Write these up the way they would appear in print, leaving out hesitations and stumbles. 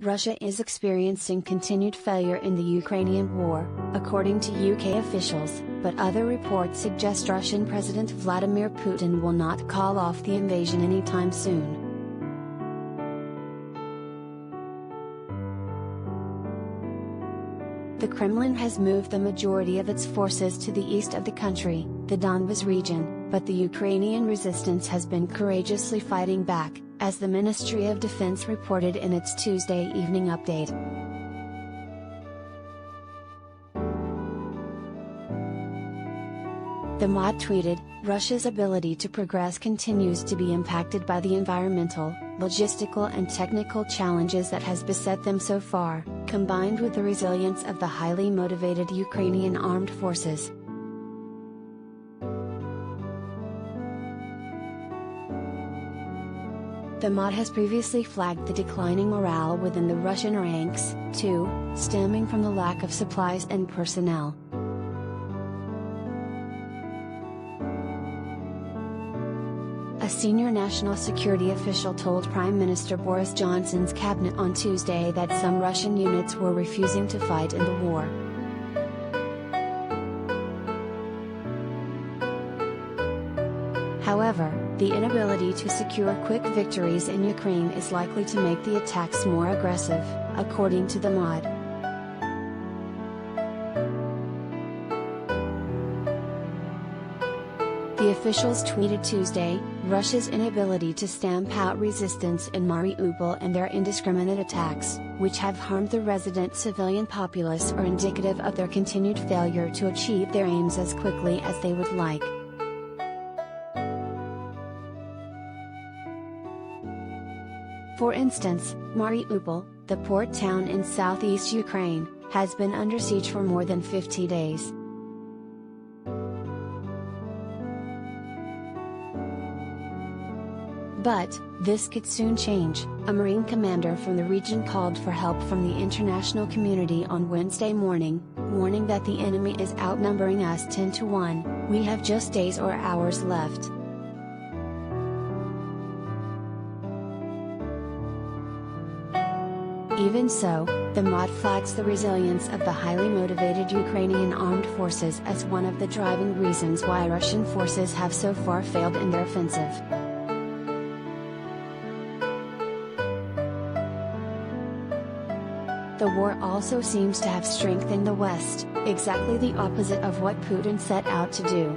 Russia is experiencing continued failure in the Ukrainian war, according to UK officials, but other reports suggest Russian President Vladimir Putin will not call off the invasion anytime soon. The Kremlin has moved the majority of its forces to the east of the country, the Donbas region, but the Ukrainian resistance has been courageously fighting back, as the Ministry of Defense reported in its Tuesday evening update. The mod tweeted, "Russia's ability to progress continues to be impacted by the environmental, logistical and technical challenges that has beset them so far, combined with the resilience of the highly motivated Ukrainian armed forces." The mod has previously flagged the declining morale within the Russian ranks, too, stemming from the lack of supplies and personnel. A senior national security official told Prime Minister Boris Johnson's cabinet on Tuesday that some Russian units were refusing to fight in the war. However, the inability to secure quick victories in Ukraine is likely to make the attacks more aggressive, according to the mod. The officials tweeted Tuesday, Russia's inability to stamp out resistance in Mariupol and their indiscriminate attacks, which have harmed the resident civilian populace, are indicative of their continued failure to achieve their aims as quickly as they would like. For instance, Mariupol, the port town in southeast Ukraine, has been under siege for more than 50 days. But, this could soon change, a Marine commander from the region called for help from the international community on Wednesday morning, warning that the enemy is outnumbering us 10-1, "We have just days or hours left." Even so, the mod flags the resilience of the highly motivated Ukrainian armed forces as one of the driving reasons why Russian forces have so far failed in their offensive. The war also seems to have strengthened the West, exactly the opposite of what Putin set out to do.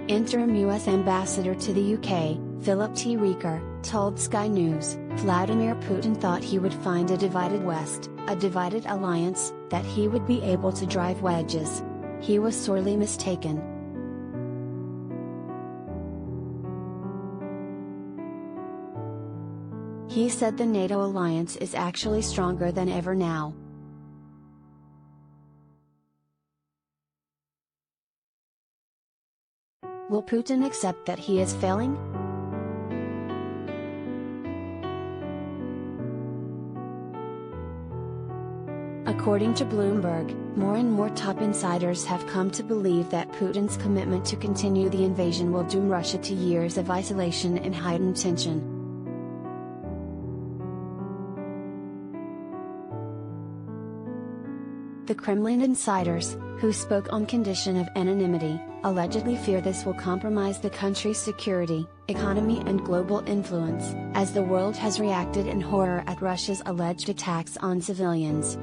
Interim U.S. Ambassador to the UK, Philip T. Reeker, told Sky News, Vladimir Putin thought he would find a divided West, a divided alliance, that he would be able to drive wedges. He was sorely mistaken. He said the NATO alliance is actually stronger than ever now. Will Putin accept that he is failing? According to Bloomberg, more and more top insiders have come to believe that Putin's commitment to continue the invasion will doom Russia to years of isolation and heightened tension. The Kremlin insiders, who spoke on condition of anonymity, allegedly fear this will compromise the country's security, economy and global influence, as the world has reacted in horror at Russia's alleged attacks on civilians.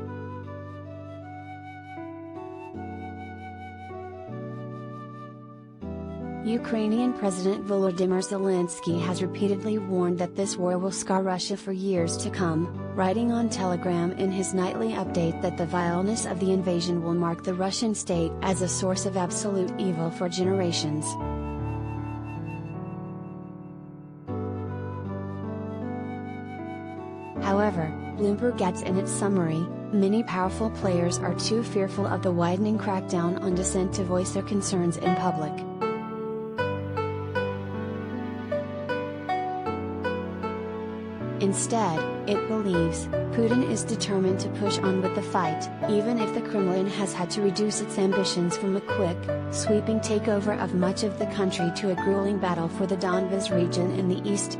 Ukrainian President Volodymyr Zelensky has repeatedly warned that this war will scar Russia for years to come, writing on Telegram in his nightly update that the vileness of the invasion will mark the Russian state as a source of absolute evil for generations. However, Bloomberg adds in its summary, many powerful players are too fearful of the widening crackdown on dissent to voice their concerns in public. Instead, it believes, Putin is determined to push on with the fight, even if the Kremlin has had to reduce its ambitions from a quick, sweeping takeover of much of the country to a grueling battle for the Donbas region in the east.